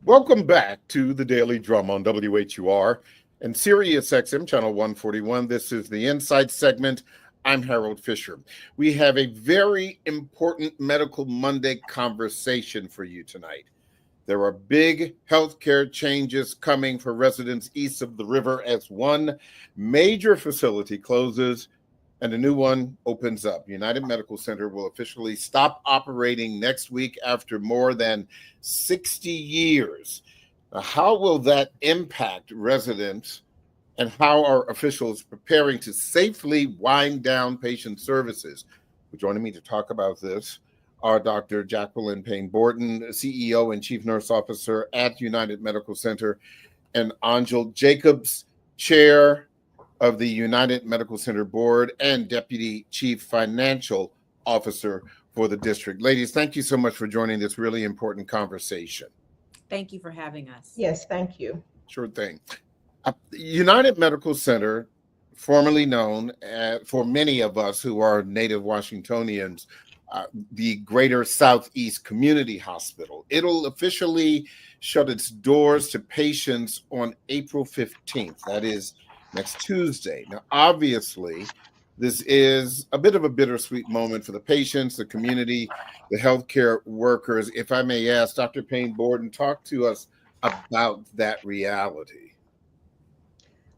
Welcome back to the Daily Drum on WHUR and Sirius XM Channel 141. This is the Insight segment. I'm Harold Fisher. We have a very important Medical Monday conversation for you tonight. There are big healthcare changes coming for residents east of the river as one major facility closes and a new one opens up. United Medical Center will officially stop operating next week after more than 60 years. Now, how will that impact residents, and how are officials preparing to safely wind down patient services? Joining me to talk about this are Dr. Jacqueline Payne-Borton, CEO and Chief Nurse Officer at United Medical Center, and Angel Jacobs, Chair of the United Medical Center Board and Deputy Chief Financial Officer for the district. Ladies, thank you so much for joining this really important conversation. Thank you for having us. Yes, thank you. Sure thing. United Medical Center, formerly known for many of us who are native Washingtonians, the Greater Southeast Community Hospital. It'll officially shut its doors to patients on April 15th. That is next Tuesday. Now, obviously, this is a bit of a bittersweet moment for the patients, the community, the healthcare workers. If I may ask, Dr. Payne-Borton, talk to us about that reality.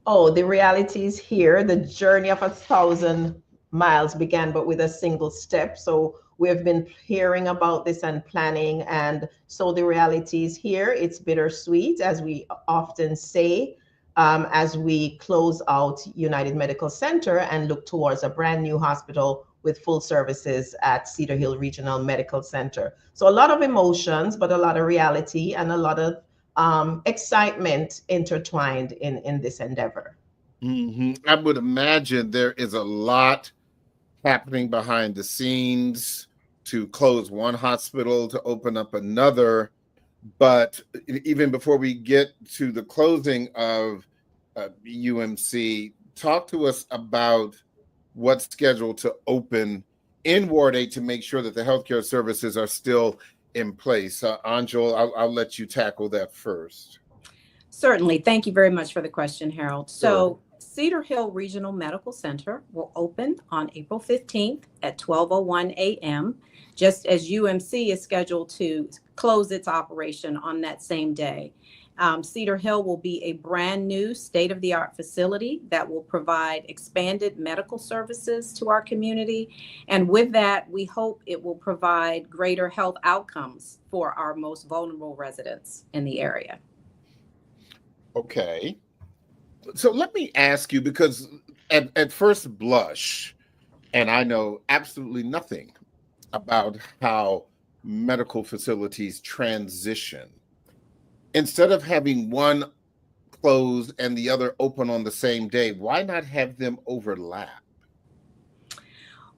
Oh, the reality is here. The journey of 1,000 miles began but with a single step. So we've been hearing about this and planning. And so the reality is here. It's bittersweet, as we often say, as we close out United Medical Center and look towards a brand new hospital with full services at Cedar Hill Regional Medical Center. So a lot of emotions, but a lot of reality and a lot of excitement intertwined in this endeavor. Mm-hmm. I would imagine there is a lot happening behind the scenes to close one hospital, to open up another. But even before we get to the closing of UMC, talk to us about what's scheduled to open in Ward 8 to make sure that the healthcare services are still in place. Angel, I'll let you tackle that first. Certainly. Thank you very much for the question, Harold. So Sure. Cedar Hill Regional Medical Center will open on April 15th at 12:01 a.m., just as UMC is scheduled to close its operation on that same day. Cedar Hill will be a brand new state-of-the-art facility that will provide expanded medical services to our community. And with that, we hope it will provide greater health outcomes for our most vulnerable residents in the area. Okay. So let me ask you, because at first blush, and I know absolutely nothing about how medical facilities transition, instead of having one closed and the other open on the same day, why not have them overlap?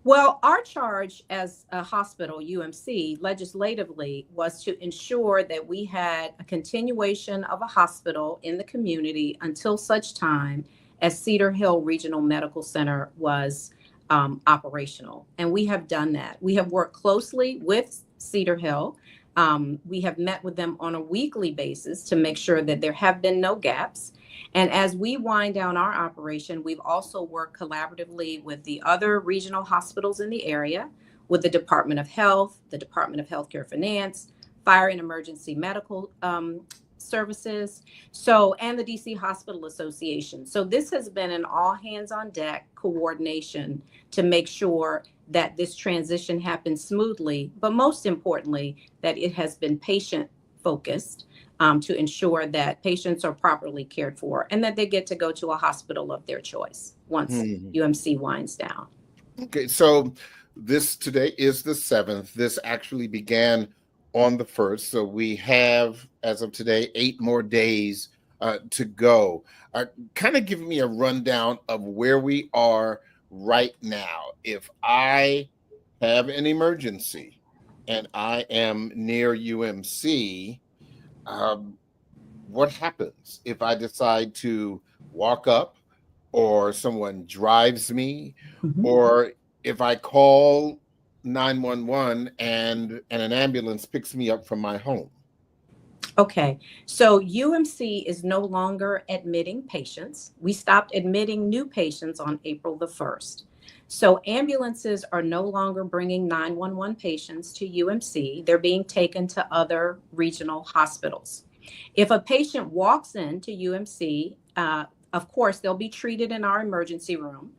Well, our charge as a hospital, UMC, legislatively was to ensure that we had a continuation of a hospital in the community until such time as Cedar Hill Regional Medical Center was operational. And we have done that. We have worked closely with Cedar Hill. We have met with them on a weekly basis to make sure that there have been no gaps. And as we wind down our operation, we've also worked collaboratively with the other regional hospitals in the area, with the Department of Health, the Department of Healthcare Finance, Fire and Emergency Medical Services, and the DC Hospital Association. So this has been an all hands on deck coordination to make sure that this transition happens smoothly, but most importantly, that it has been patient focused to ensure that patients are properly cared for and that they get to go to a hospital of their choice once UMC winds down. Okay, so this today is the 7th. This actually began on the 1st. So we have, as of today, 8 more days to go. Kind of give me a rundown of where we are right now. If I have an emergency and I am near UMC, what happens if I decide to walk up, or someone drives me, or if I call 911 and an ambulance picks me up from my home? Okay, so UMC is no longer admitting patients. We stopped admitting new patients on April the 1st. So ambulances are no longer bringing 911 patients to UMC. They're being taken to other regional hospitals. If a patient walks into UMC, of course, they'll be treated in our emergency room.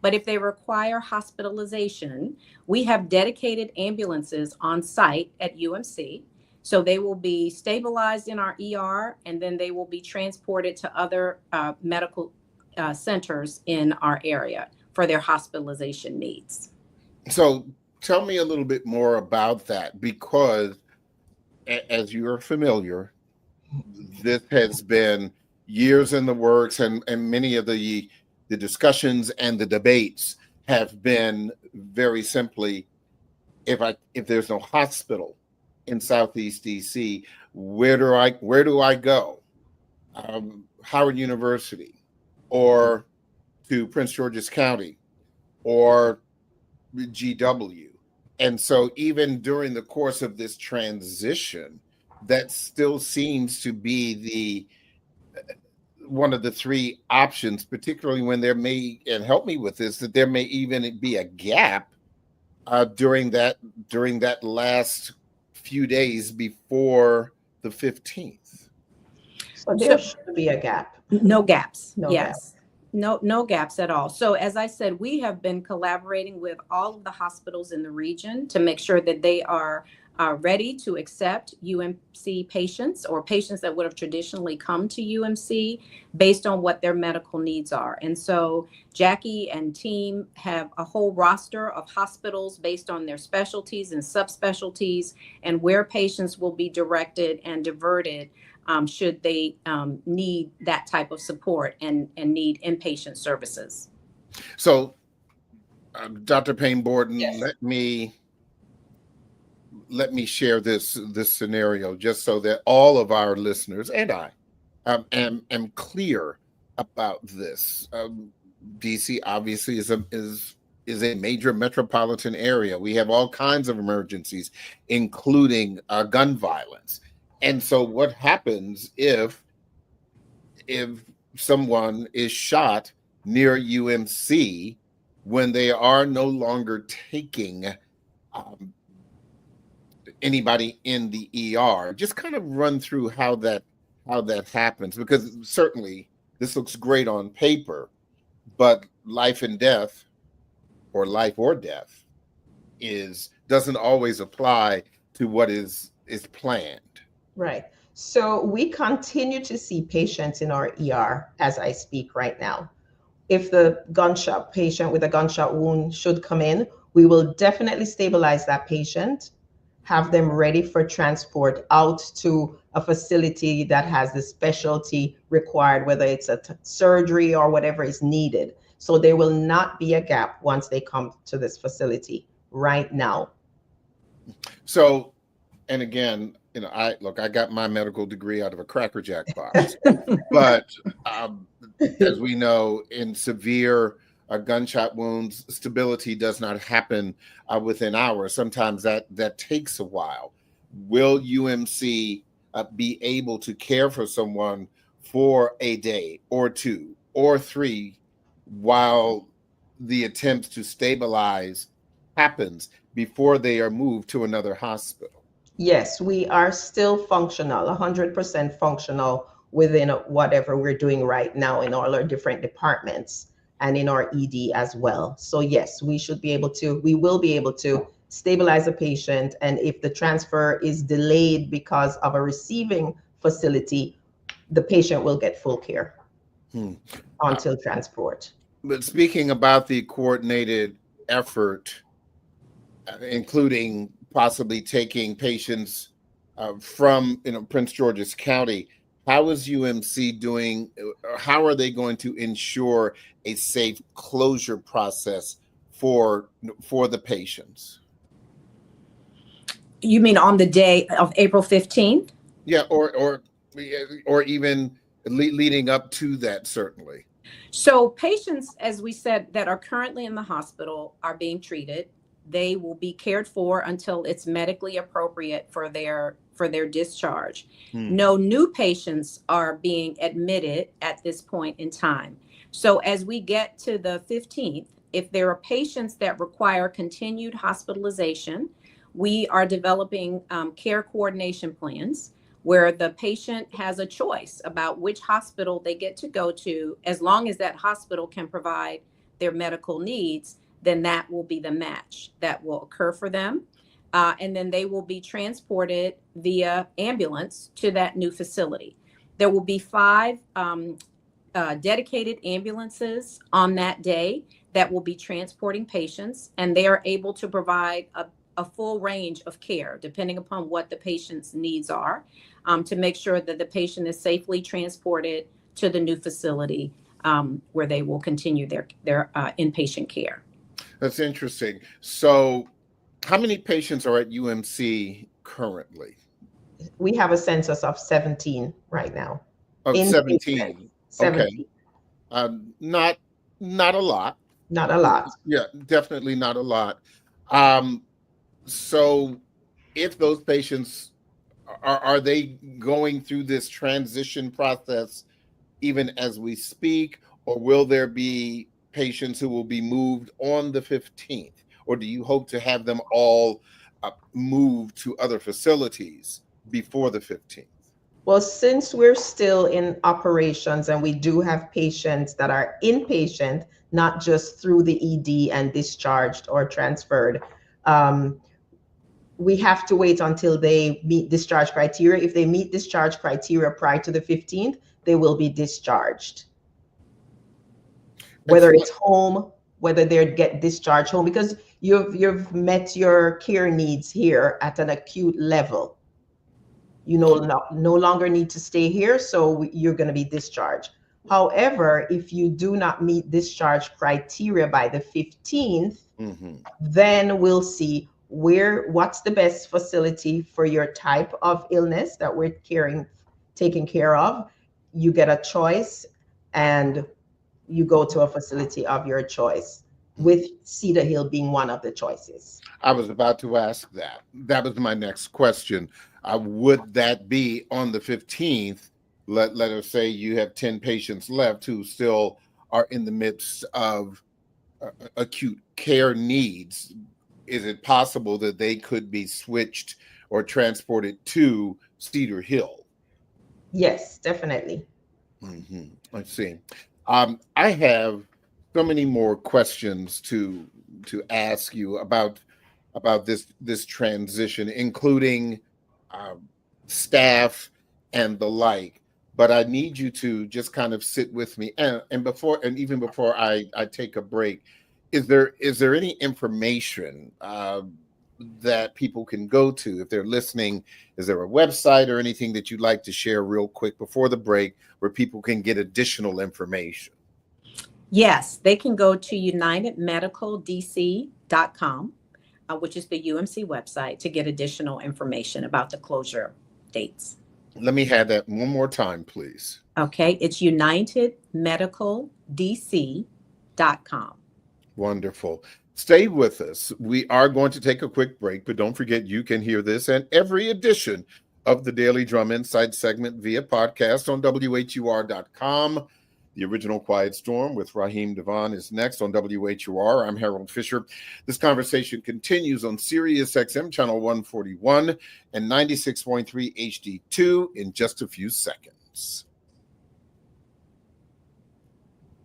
But if they require hospitalization, we have dedicated ambulances on site at UMC. So they will be stabilized in our ER, and then they will be transported to other medical centers in our area for their hospitalization needs. So tell me a little bit more about that, because as you're familiar, this has been years in the works, and many of the discussions and the debates have been very simply, if there's no hospital in Southeast DC, where do I go? Howard University, or to Prince George's County, or GW. And so even during the course of this transition, that still seems to be the one of the three options, particularly when there may, and help me with this, that there may even be a gap during that last few days before the 15th. So there should be a gap. No gaps. No Yes. No gaps at all. So as I said, we have been collaborating with all of the hospitals in the region to make sure that they are ready to accept UMC patients, or patients that would have traditionally come to UMC, based on what their medical needs are. And so Jackie and team have a whole roster of hospitals based on their specialties and subspecialties, and where patients will be directed and diverted should they need that type of support and need inpatient services. So, Dr. Payne Borden, Yes. let me share this scenario, just so that all of our listeners and I am clear about this. DC obviously is a major metropolitan area. We have all kinds of emergencies, including gun violence. And so what happens if someone is shot near UMC when they are no longer taking anybody in the ER? Just kind of run through how that happens, because certainly this looks great on paper, but life or death doesn't always apply to what is planned. Right. So we continue to see patients in our ER as I speak right now. If the patient with a gunshot wound should come in, we will definitely stabilize that patient, have them ready for transport out to a facility that has the specialty required, whether it's a surgery or whatever is needed. So there will not be a gap once they come to this facility right now. So, and again, I got my medical degree out of a Cracker Jack box, but as we know, in severe gunshot wounds, stability does not happen within hours. Sometimes that takes a while. Will UMC be able to care for someone for a day or two or three while the attempts to stabilize happens before they are moved to another hospital? Yes, we are still functional, 100% functional within whatever we're doing right now in all our different departments and in our ED as well. So yes, we will be able to stabilize a patient. And if the transfer is delayed because of a receiving facility, the patient will get full care until transport. But speaking about the coordinated effort, including possibly taking patients from Prince George's County, how is UMC doing? How are they going to ensure a safe closure process for the patients? You mean on the day of April 15th? Yeah, or even leading up to that, certainly. So patients, as we said, that are currently in the hospital are being treated. they will be cared for until it's medically appropriate for their discharge. No new patients are being admitted at this point in time. So as we get to the 15th, if there are patients that require continued hospitalization, we are developing care coordination plans where the patient has a choice about which hospital they get to go to. As long as that hospital can provide their medical needs, then that will be the match that will occur for them. And then they will be transported via ambulance to that new facility. There will be 5 dedicated ambulances on that day that will be transporting patients, and they are able to provide a full range of care depending upon what the patient's needs are, to make sure that the patient is safely transported to the new facility where they will continue their inpatient care. That's interesting. So how many patients are at UMC currently? We have a census of 17 right now. Of 17. 17. Okay. Not a lot. Not a lot. Yeah, definitely not a lot. So if those patients are they going through this transition process even as we speak, or will there be patients who will be moved on the 15th? Or do you hope to have them all moved to other facilities before the 15th? Well, since we're still in operations and we do have patients that are inpatient, not just through the ED and discharged or transferred, we have to wait until they meet discharge criteria. If they meet discharge criteria prior to the 15th, they will be discharged. Whether it's home, whether they get discharged home, because you've met your care needs here at an acute level. You no longer need to stay here, so you're going to be discharged. However, if you do not meet discharge criteria by the 15th, then we'll see what's the best facility for your type of illness that we're taking care of. You get a choice and you go to a facility of your choice, with Cedar Hill being one of the choices. I was about to ask that. That was my next question. Would that be on the 15th? Let us say you have 10 patients left who still are in the midst of acute care needs. Is it possible that they could be switched or transported to Cedar Hill? Yes, definitely. Let's see. I have so many more questions to ask you about this transition, including staff and the like. But I need you to just kind of sit with me, and even before I take a break. Is there any information that people can go to if they're listening? Is there a website or anything that you'd like to share real quick before the break where people can get additional information? Yes, they can go to unitedmedicaldc.com, which is the UMC website, to get additional information about the closure dates. Let me have that one more time, please. Okay, it's unitedmedicaldc.com. Wonderful. Stay with us. We are going to take a quick break, but don't forget you can hear this and every edition of the Daily Drum Insight segment via podcast on WHUR.com. The original Quiet Storm with Raheem Devon is next on WHUR. I'm Harold Fisher. This conversation continues on Sirius XM channel 141 and 96.3 HD2 in just a few seconds.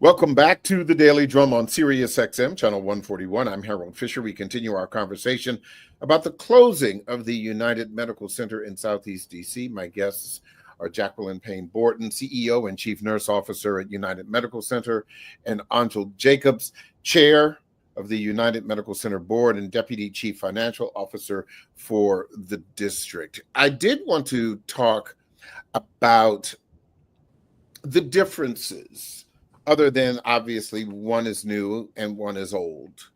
Welcome back to the Daily Drum on Sirius XM channel 141. I'm Harold Fisher. We continue our conversation about the closing of the United Medical Center in Southeast DC. My guests are Jacqueline Payne-Borton, CEO and Chief Nurse Officer at United Medical Center, and Angel Jacobs, Chair of the United Medical Center Board and Deputy Chief Financial Officer for the district. I did want to talk about the differences, other than obviously one is new and one is old.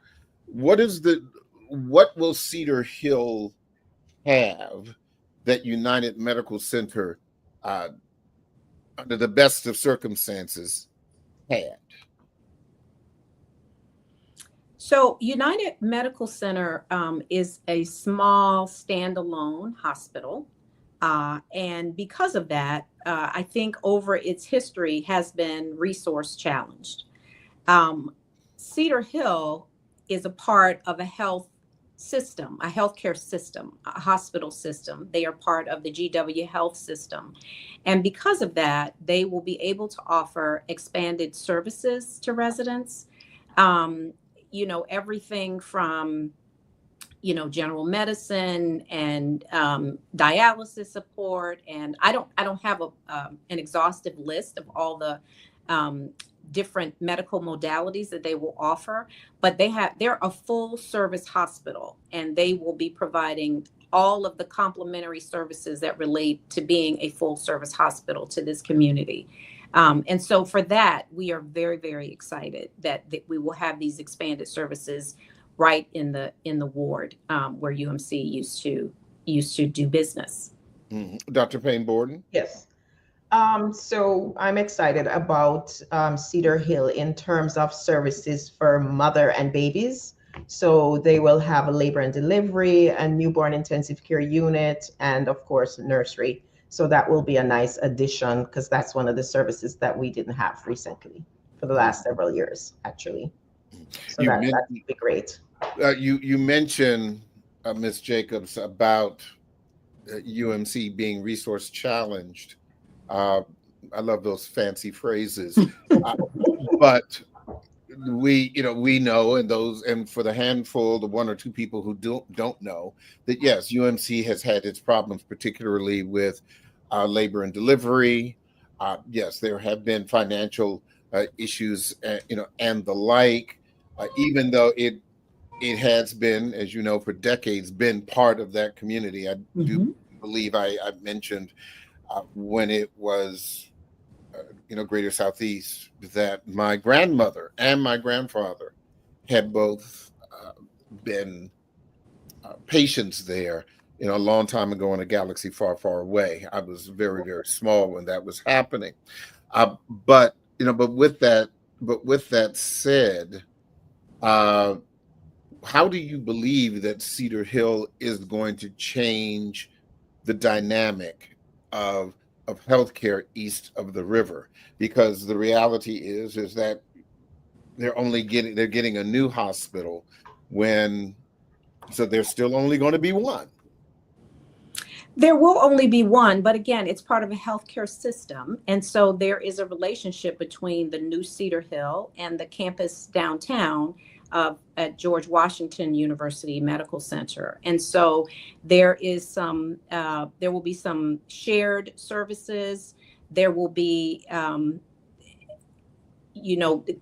What will Cedar Hill have that United Medical Center, under the best of circumstances, had? So United Medical Center is a small standalone hospital. And because of that, I think over its history has been resource challenged. Um, Cedar Hill is a part of a health system, a healthcare system, a hospital system. They are part of the GW Health system. And because of that, they will be able to offer expanded services to residents. Um, Everything from general medicine and dialysis support. And I don't have an exhaustive list of all the um, different medical modalities that they will offer, but they're a full service hospital, and they will be providing all of the complementary services that relate to being a full service hospital to this community. And so for that, we are very, very excited that we will have these expanded services right in the ward where UMC used to do business. Dr. Payne Borden? Yes. So I'm excited about Cedar Hill in terms of services for mother and babies. So they will have a labor and delivery, a newborn intensive care unit, and of course, nursery. So that will be a nice addition, because that's one of the services that we didn't have recently for the last several years, actually. So that would be great. You mentioned, Ms. Jacobs, about UMC being resource challenged. I love those fancy phrases, but we know, and for the handful, the one or two people who don't know, that yes, UMC has had its problems, particularly with labor and delivery. Yes, there have been financial issues, and the like. Even though it has been, as you know, for decades, been part of that community. I do believe I mentioned when it was, Greater Southeast, that my grandmother and my grandfather had both been patients there, a long time ago in a galaxy far, far away. I was very, very small when that was happening. But with that said, how do you believe that Cedar Hill is going to change the dynamic of healthcare east of the river? Because the reality is that they're getting a new hospital so there's still only going to be one. There will only be one, but again, it's part of a healthcare system. And so there is a relationship between the new Cedar Hill and the campus downtown at George Washington University Medical Center. And so there will be some shared services. There will be,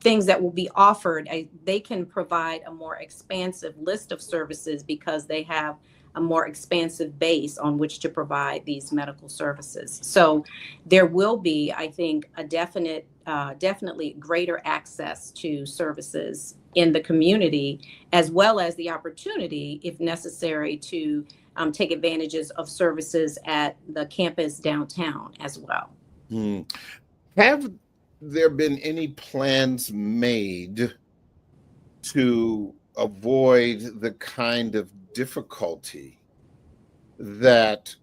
things that will be offered. They can provide a more expansive list of services because they have a more expansive base on which to provide these medical services. So there will be, I think, a definitely greater access to services in the community, as well as the opportunity, if necessary, to take advantages of services at the campus downtown as well. Have there been any plans made to avoid the kind of difficulty that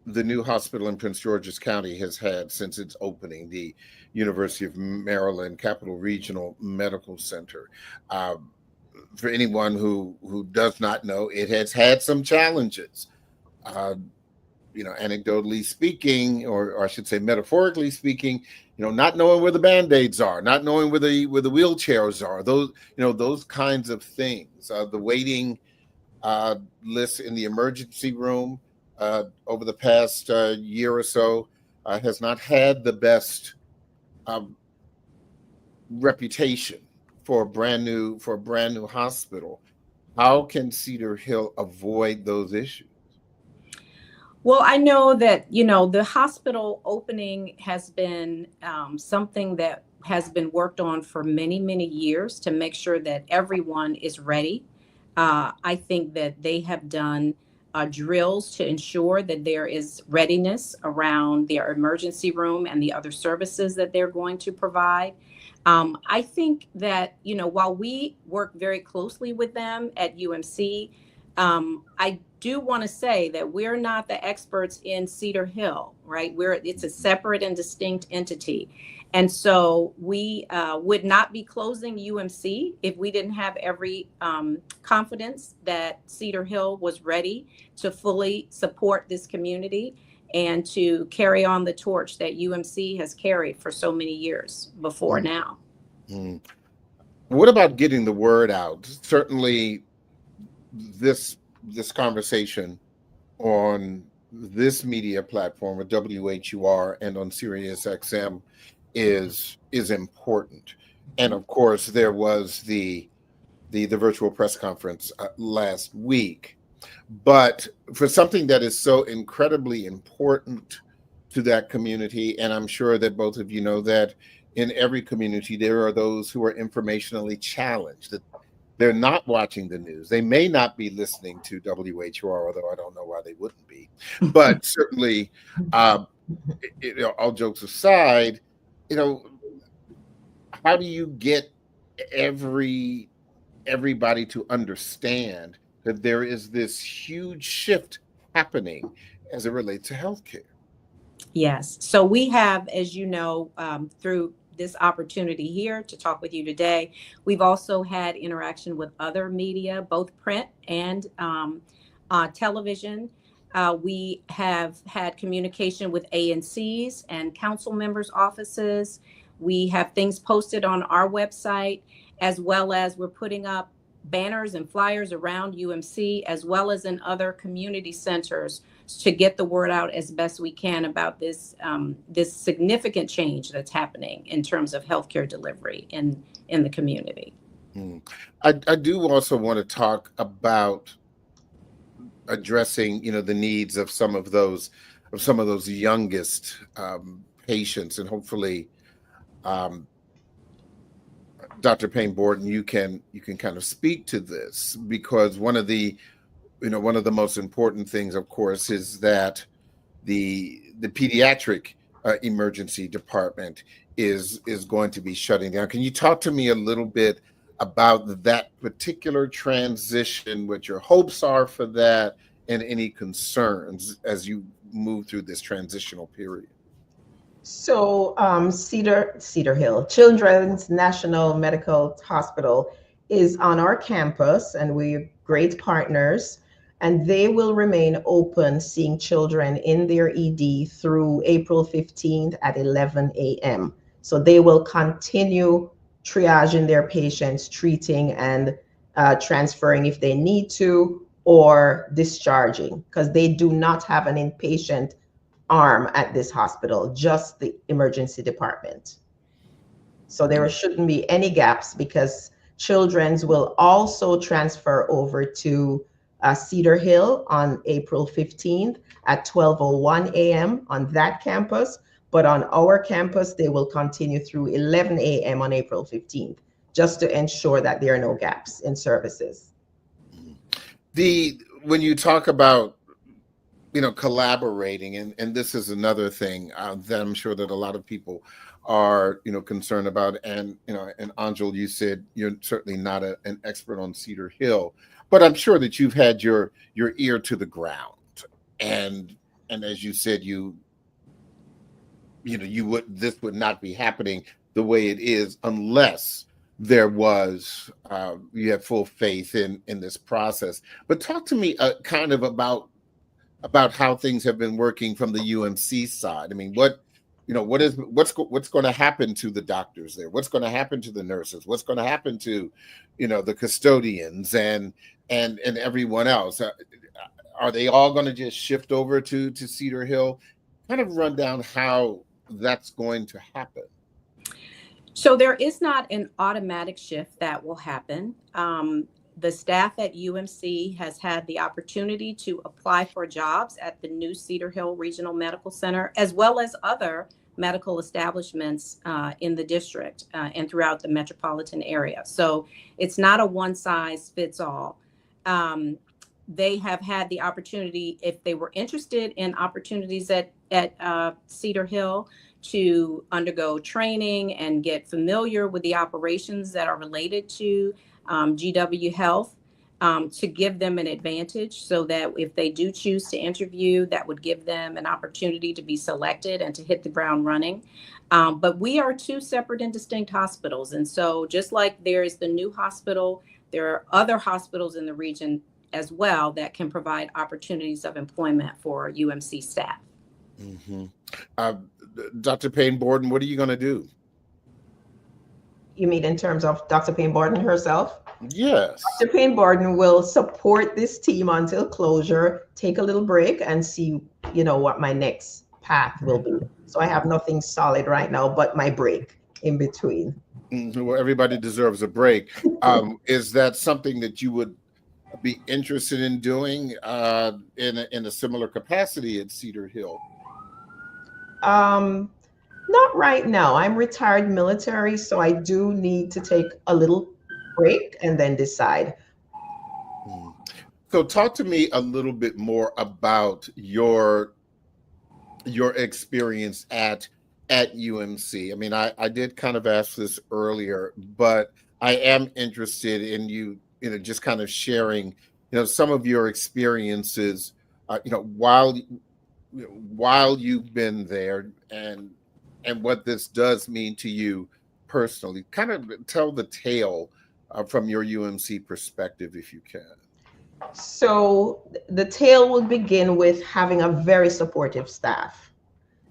the new hospital in Prince George's County has had since its opening, the University of Maryland Capital Regional Medical Center? For anyone who does not know, it has had some challenges. Anecdotally speaking, or I should say metaphorically speaking, not knowing where the Band-Aids are, not knowing where the wheelchairs are, those kinds of things. The waiting list in the emergency room over the past year or so has not had the best reputation for a brand new hospital. How can Cedar Hill avoid those issues? Well, I know that, the hospital opening has been something that has been worked on for many, many years to make sure that everyone is ready. I think that they have done drills to ensure that there is readiness around their emergency room and the other services that they're going to provide. I think that, while we work very closely with them at UMC, I do want to say that we're not the experts in Cedar Hill, right? It's a separate and distinct entity. And so we would not be closing UMC if we didn't have every confidence that Cedar Hill was ready to fully support this community and to carry on the torch that UMC has carried for so many years before now. Mm. What about getting the word out? Certainly, this conversation on this media platform with WHUR and on Sirius XM is important. And of course, there was the virtual press conference last week. But for something that is so incredibly important to that community, and I'm sure that both of you know that in every community, there are those who are informationally challenged, that they're not watching the news. They may not be listening to WHUR, although I don't know why they wouldn't be. But certainly, all jokes aside, how do you get everybody to understand that there is this huge shift happening as it relates to healthcare? Yes. So we have, as you know, through this opportunity here to talk with you today, we've also had interaction with other media, both print and television. We have had communication with ANCs and council members' offices. We have things posted on our website, as well as we're putting up banners and flyers around UMC, as well as in other community centers, to get the word out as best we can about this this significant change that's happening in terms of healthcare delivery in the community. I do also want to talk about addressing, the needs of some of those youngest patients, and hopefully, Dr. Payne Borden, you can kind of speak to this, because one of the most important things, of course, is that the pediatric emergency department is going to be shutting down. Can you talk to me a little bit about that particular transition, what your hopes are for that, and any concerns as you move through this transitional period? So Cedar Hill Children's National Medical Hospital is on our campus, and we're great partners, and they will remain open seeing children in their ED through April 15th at 11 a.m. So they will continue triaging their patients, treating and transferring if they need to, or discharging, because they do not have an inpatient arm at this hospital, just the emergency department. So there shouldn't be any gaps, because children's will also transfer over to Cedar Hill on April 15th at 12:01 a.m. on that campus. But on our campus, they will continue through 11 a.m. on April 15th, just to ensure that there are no gaps in services. When you talk about collaborating, and this is another thing that I'm sure that a lot of people are concerned about, and and Angel, you said you're certainly not an expert on Cedar Hill, but I'm sure that you've had your ear to the ground, and as you said, this would not be happening the way it is unless there was you have full faith in this process. But talk to me kind of about how things have been working from the UMC side. I mean, what's going to happen to the doctors there? What's going to happen to the nurses? What's going to happen to the custodians and everyone else? Are they all going to just shift over to Cedar Hill? Kind of run down how that's going to happen. So there is not an automatic shift that will happen. The staff at UMC has had the opportunity to apply for jobs at the new Cedar Hill Regional Medical Center, as well as other medical establishments in the district and throughout the metropolitan area. So it's not a one size fits all. they have had the opportunity, if they were interested in opportunities at Cedar Hill, to undergo training and get familiar with the operations that are related to GW Health, to give them an advantage, so that if they do choose to interview, that would give them an opportunity to be selected and to hit the ground running. But we are two separate and distinct hospitals. And so just like there is the new hospital, there are other hospitals in the region as well that can provide opportunities of employment for UMC staff. Mm-hmm. Dr. Payne Borden, what are you going to do? You mean in terms of Dr. Payne Borden herself? Yes. Dr. Payne Borden will support this team until closure, take a little break, and see, what my next path will be. So I have nothing solid right now, but my break in between. Well, everybody deserves a break. Is that something that you would be interested in doing in a similar capacity at Cedar Hill? Not right now. I'm retired military, so I do need to take a little break and then decide. So talk to me a little bit more about your experience at UMC. I mean, I did kind of ask this earlier, but I am interested in you just kind of sharing, some of your experiences, while you've been there, and what this does mean to you personally. Kind of tell the tale from your UMC perspective, if you can. So the tale will begin with having a very supportive staff.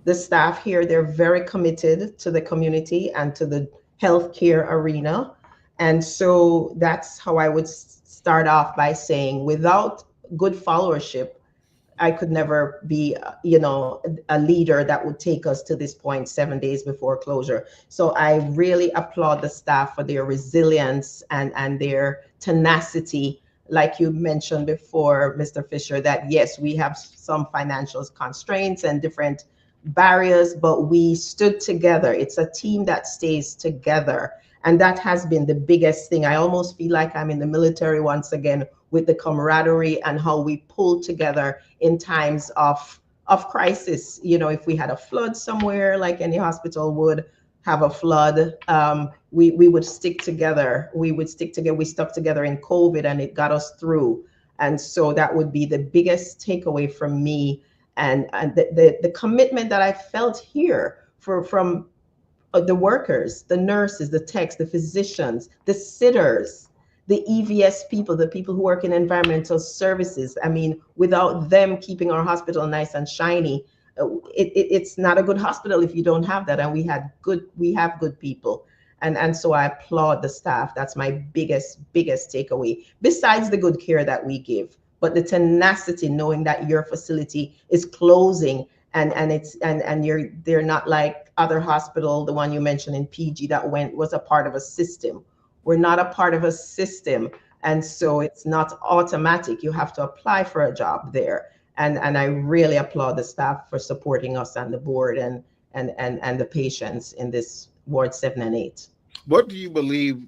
The staff here, they're very committed to the community and to the healthcare arena. And so that's how I would start off by saying, without good followership, I could never be, a leader that would take us to this point 7 days before closure. So I really applaud the staff for their resilience and their tenacity. Like you mentioned before, Mr. Fisher, that yes, we have some financial constraints and different barriers, but we stood together. It's a team that stays together. And that has been the biggest thing. I almost feel like I'm in the military once again, with the camaraderie and how we pull together in times of crisis. If we had a flood somewhere, like any hospital would have a flood, we would stick together. We stuck together in COVID, and it got us through. And so that would be the biggest takeaway from me, and the commitment that I felt here from the workers, the nurses, the techs, the physicians, the sitters, the EVS people, the people who work in environmental services. I mean, without them keeping our hospital nice and shiny, it's not a good hospital if you don't have that. And we have good people. And so I applaud the staff. That's my biggest takeaway, besides the good care that we give. But the tenacity, knowing that your facility is closing, and they're not like other hospital, the one you mentioned in PG that was a part of a system. We're not a part of a system, and so it's not automatic. You have to apply for a job there, and I really applaud the staff for supporting us and the board and the patients in this Ward 7 and 8. What do you believe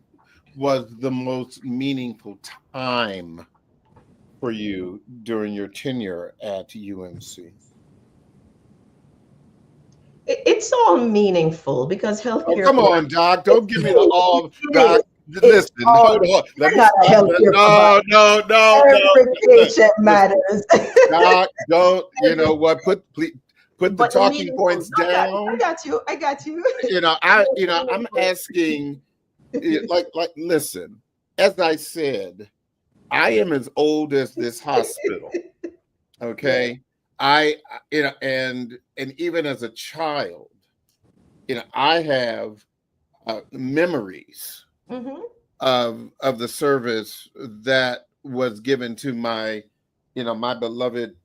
was the most meaningful time for you during your tenure at UMC? It's all meaningful because healthcare. Oh, come on, Doc! Don't give me the all, Doc. Listen, hold on. Let me stop. No. Every patient matters. Doc, don't. You know what? Put the talking points down. I got you. I'm asking. Listen. As I said, I am as old as this hospital. Okay. And even as a child, I have memories of the service that was given to my beloved,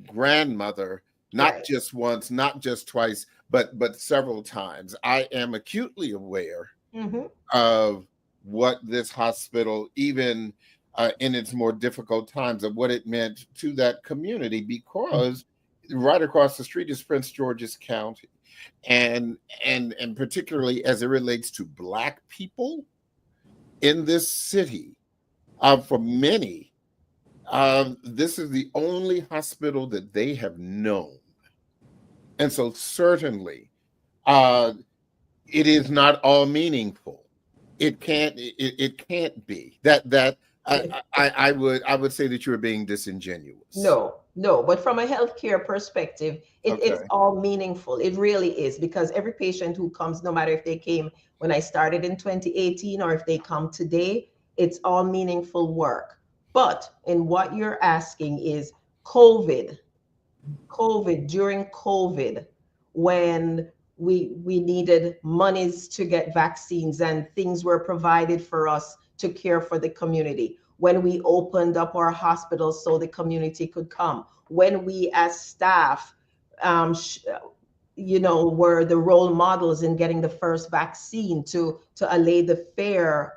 grandmother, not just once, not just twice, but several times. I am acutely aware of what this hospital, even in its more difficult times, of what it meant to that community, because right across the street is Prince George's County. And particularly as it relates to Black people in this city, for many, This is the only hospital that they have known. And so certainly uh, it is not all meaningful. It can't be that I would say that you're being disingenuous. No, but from a healthcare perspective, it's Okay. all meaningful. It really is, because every patient who comes, no matter if they came when I started in 2018 or if they come today, it's all meaningful work. But in what you're asking is COVID, during COVID, when we needed monies to get vaccines and things were provided for us to care for the community, when we opened up our hospitals so the community could come, when we as staff were the role models in getting the first vaccine to allay the fear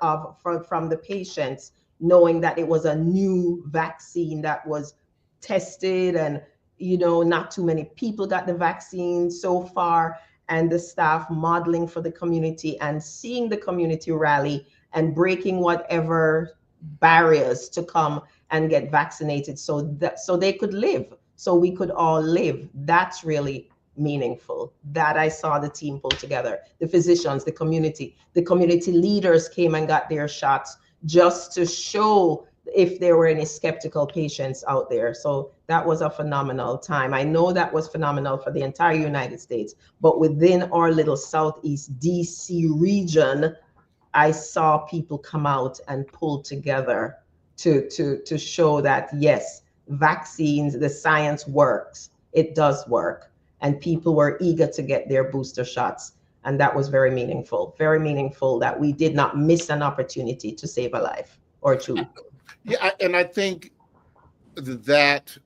from the patients, knowing that it was a new vaccine that was tested, and not too many people got the vaccine so far, and the staff modeling for the community and seeing the community rally and breaking whatever barriers to come and get vaccinated so they could live, so we could all live. That's really meaningful, that I saw the team pull together. The physicians, the community leaders came and got their shots just to show if there were any skeptical patients out there. So that was a phenomenal time. I know that was phenomenal for the entire United States, but within our little Southeast DC region, I saw people come out and pull together to show that yes, vaccines, the science works. It does work. And people were eager to get their booster shots. And that was very meaningful that we did not miss an opportunity to save a life or two. Yeah, and I think that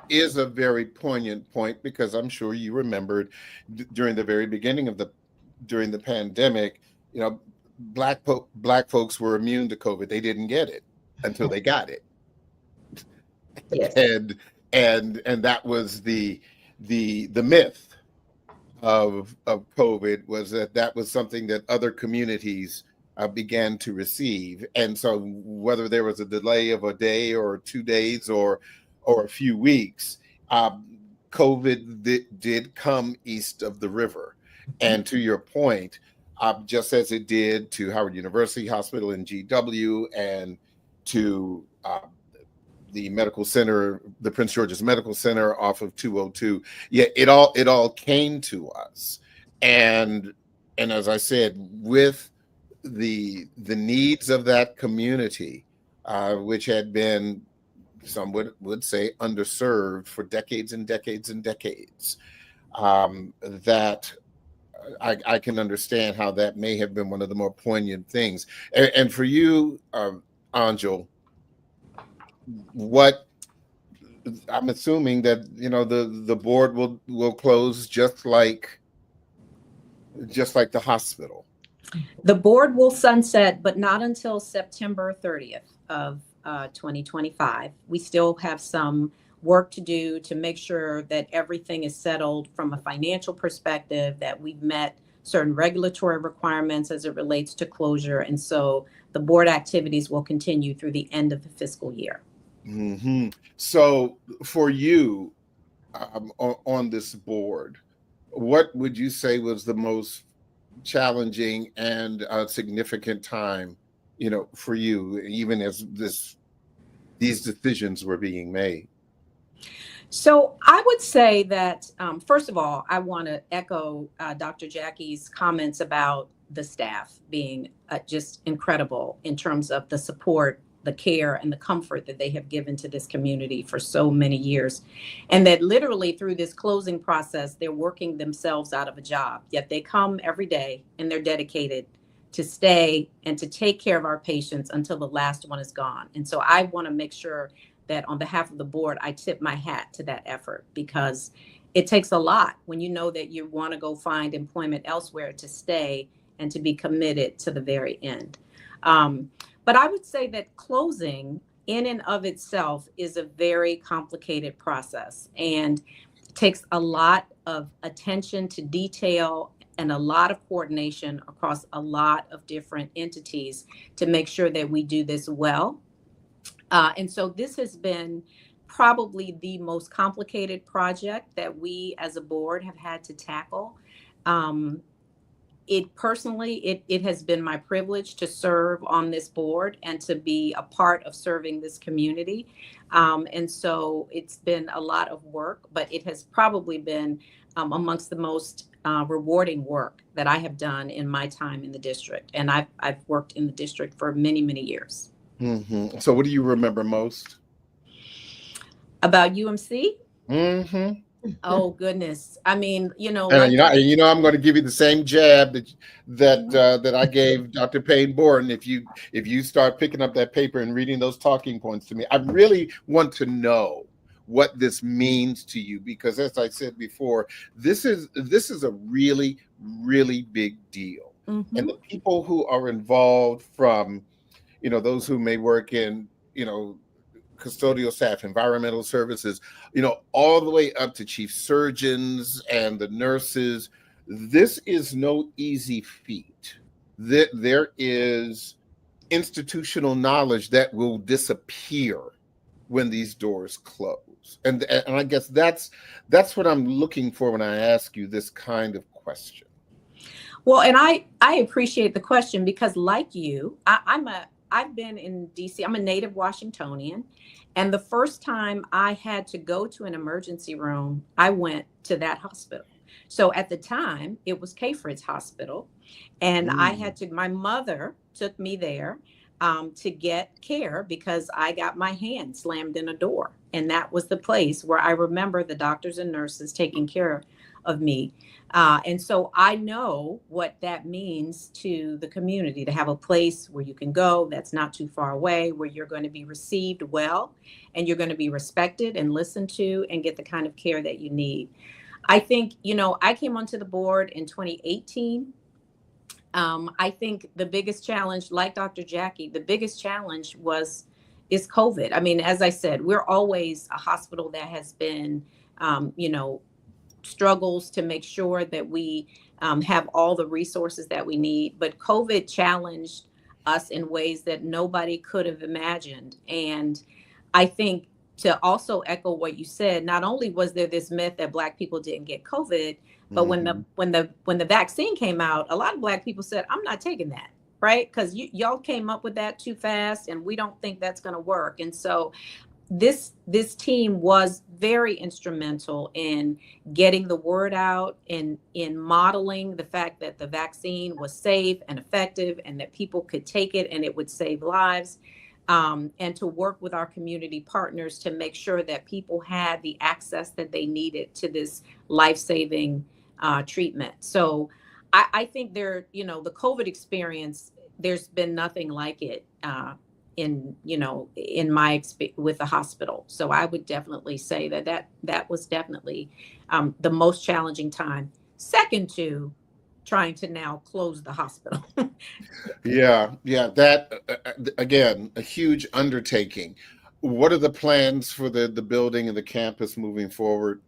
is a very poignant point, because I'm sure you remembered during the very beginning of during the pandemic, black folks were immune to COVID. They didn't get it until they got it. Yes. And that was the myth of COVID, was that was something that other communities began to receive. And so whether there was a delay of a day or 2 days or a few weeks, COVID did come east of the river. And to your point, just as it did to Howard University Hospital in GW, and to the medical center, the Prince George's Medical Center off of 202. Yeah, it all came to us. And as I said, with the needs of that community, which had been, some would say, underserved for decades and decades and decades, that I can understand how that may have been one of the more poignant things. And for you, Angel, what I'm assuming that the board will close just like the hospital. The board will sunset, but not until September 30th of 2025. We still have some work to do to make sure that everything is settled from a financial perspective, that we've met certain regulatory requirements as it relates to closure. And so the board activities will continue through the end of the fiscal year. Mm-hmm. So for you, on this board, what would you say was the most challenging and significant time, for you, even as these decisions were being made? So I would say that, first of all, I want to echo Dr. Jackie's comments about the staff being just incredible in terms of the support, the care, and the comfort that they have given to this community for so many years. And that literally through this closing process, they're working themselves out of a job, yet they come every day and they're dedicated to stay and to take care of our patients until the last one is gone. And so I want to make sure that on behalf of the board, I tip my hat to that effort, because it takes a lot when you know that you want to go find employment elsewhere to stay and to be committed to the very end. But I would say that closing in and of itself is a very complicated process and takes a lot of attention to detail and a lot of coordination across a lot of different entities to make sure that we do this well. And so this has been probably the most complicated project that we as a board have had to tackle. Um, it has been my privilege to serve on this board and to be a part of serving this community. And so it's been a lot of work, but it has probably been amongst the most rewarding work that I have done in my time in the district. And I've worked in the district for many, many years. So what do you remember most about UMC? Mm-hmm. Oh goodness! I mean, and I'm going to give you the same jab that I gave Dr. Payne Borden. If you start picking up that paper and reading those talking points to me, I really want to know what this means to you, because as I said before, this is a really, really big deal. Mm-hmm. And the people who are involved, from those who may work in custodial staff, environmental services, all the way up to chief surgeons and the nurses. This is no easy feat. There is institutional knowledge that will disappear when these doors close. And I guess that's what I'm looking for when I ask you this kind of question. Well, and I appreciate the question, because like you, I've been in DC. I'm a native Washingtonian. And the first time I had to go to an emergency room, I went to that hospital. So at the time, it was K-Fritz Hospital. And my mother took me there to get care because I got my hand slammed in a door. And that was the place where I remember the doctors and nurses taking care of me. And so I know what that means to the community, to have a place where you can go that's not too far away, where you're going to be received well, and you're going to be respected and listened to and get the kind of care that you need. I think, I came onto the board in 2018. I think the biggest challenge, like Dr. Jackie, the biggest challenge is COVID. I mean, as I said, we're always a hospital that has been, struggles to make sure that we have all the resources that we need. But COVID challenged us in ways that nobody could have imagined. And I think, to also echo what you said, not only was there this myth that Black people didn't get COVID, but when the vaccine came out, a lot of Black people said, I'm not taking that, right? Because y'all came up with that too fast, and we don't think that's going to work. And so this team was very instrumental in getting the word out, in modeling the fact that the vaccine was safe and effective, and that people could take it and it would save lives, and to work with our community partners to make sure that people had the access that they needed to this life-saving treatment. So I think the COVID experience, there's been nothing like it in my experience with the hospital. So I would definitely say that was definitely the most challenging time, second to trying to now close the hospital. Yeah. That again, a huge undertaking. What are the plans for the building and the campus moving forward?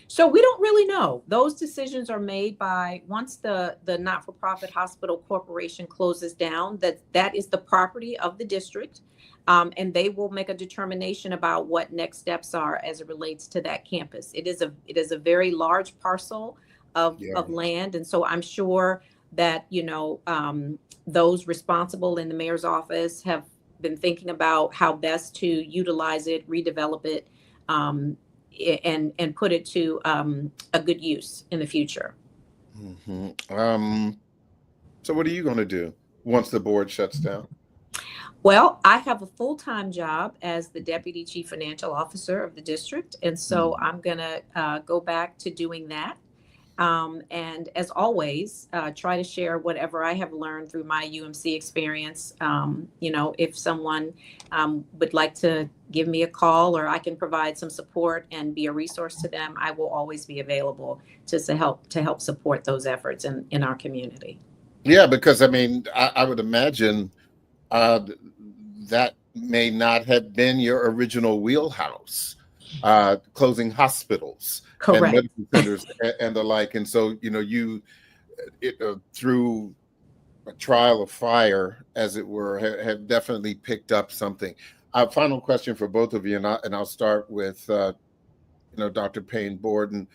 So we don't really know. Those decisions are made once the not-for-profit hospital corporation closes down, that is the property of the district. And they will make a determination about what next steps are as it relates to that campus. It is a very large parcel of land. And so I'm sure that, those responsible in the mayor's office have been thinking about how best to utilize it, redevelop it, and put it to a good use in the future. So what are you going to do once the board shuts down? Well, I have a full-time job as the Deputy Chief Financial Officer of the district. And so I'm going to go back to doing that. And as always, try to share whatever I have learned through my UMC experience. If someone would like to give me a call, or I can provide some support and be a resource to them, I will always be available to help support those efforts in our community. Yeah, because I would imagine that may not have been your original wheelhouse, closing hospitals. Correct. And medical centers and the like. And so, through a trial of fire, as it were, have definitely picked up something. Final question for both of you, and I'll start with Dr. Payne Borden.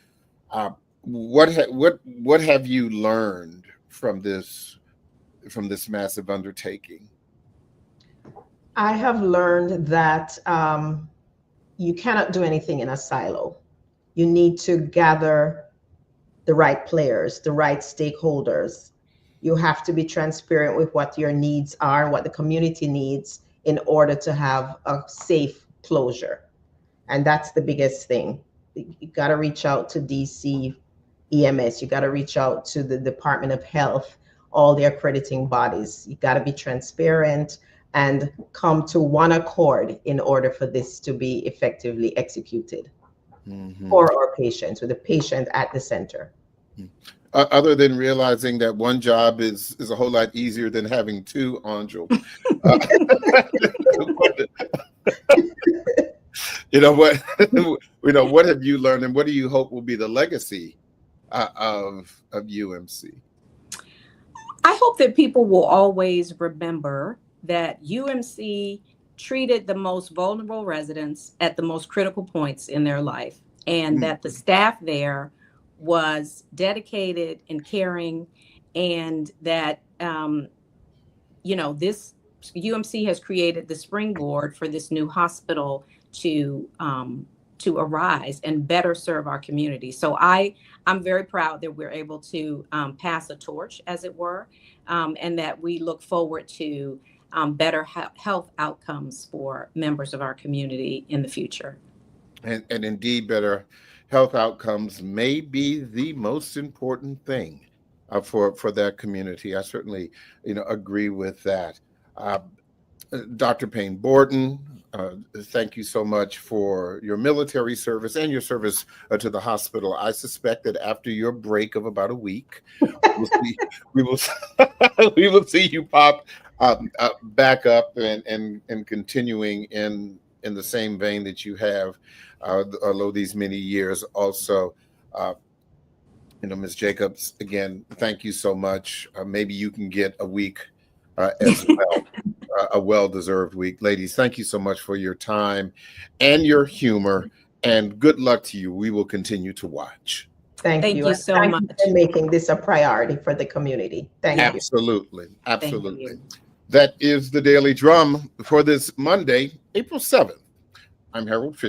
What have you learned from this massive undertaking? I have learned that you cannot do anything in a silo. You need to gather the right players, the right stakeholders. You have to be transparent with what your needs are, what the community needs in order to have a safe closure. And that's the biggest thing. You got to reach out to DC EMS. You got to reach out to the Department of Health, all the accrediting bodies. You got to be transparent and come to one accord in order for this to be effectively executed for our patients, with the patient at the center. Other than realizing that one job is a whole lot easier than having two, Angel. What have you learned, and what do you hope will be the legacy of UMC? I hope that people will always remember that UMC treated the most vulnerable residents at the most critical points in their life, and that the staff there was dedicated and caring, and that this UMC has created the springboard for this new hospital to arise and better serve our community. So I'm very proud that we're able to pass a torch, as it were, and that we look forward to better health outcomes for members of our community in the future. And indeed, better health outcomes may be the most important thing for that community. I certainly, agree with that. Dr. Payne Borden, thank you so much for your military service and your service to the hospital. I suspect that after your break of about a week, we will see you pop back up and continuing in the same vein that you have, although these many years also. Ms. Jacobs, again, thank you so much. Maybe you can get a week as well. A well-deserved week. Ladies, thank you so much for your time and your humor, and good luck to you. We will continue to watch. Thank you so much. Thank you for making this a priority for the community. Thank you. Absolutely. Thank you. That is the Daily Drum for this Monday, April 7th. I'm Harold Fisher.